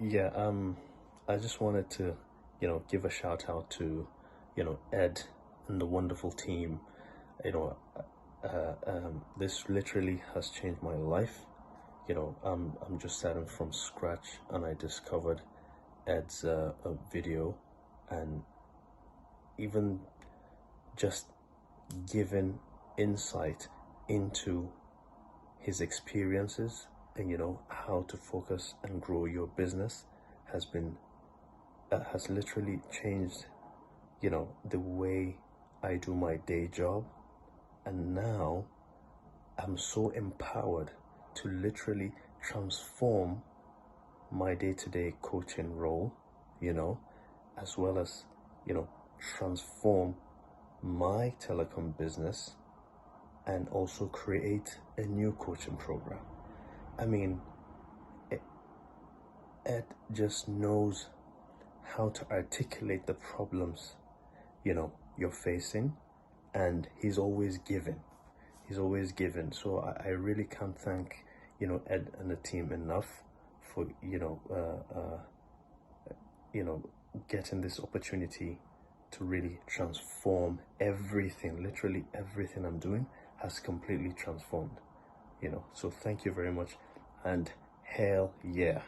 Yeah, I just wanted to, give a shout out to, Ed and the wonderful team. You know, this literally has changed my life. I'm just starting from scratch, and I discovered Ed's a video, and even just giving insight into his experiences and how to focus and grow your business has been has literally changed the way I do my day job. And now I'm so empowered to literally transform my day-to-day coaching role, you know as well as transform my telecom business, and also create a new coaching program. I mean, Ed just knows how to articulate the problems you're facing, and he's always given. So I really can't thank Ed and the team enough for you know getting this opportunity to really transform everything. Literally everything I'm doing has completely transformed. So thank you very much, and hell yeah.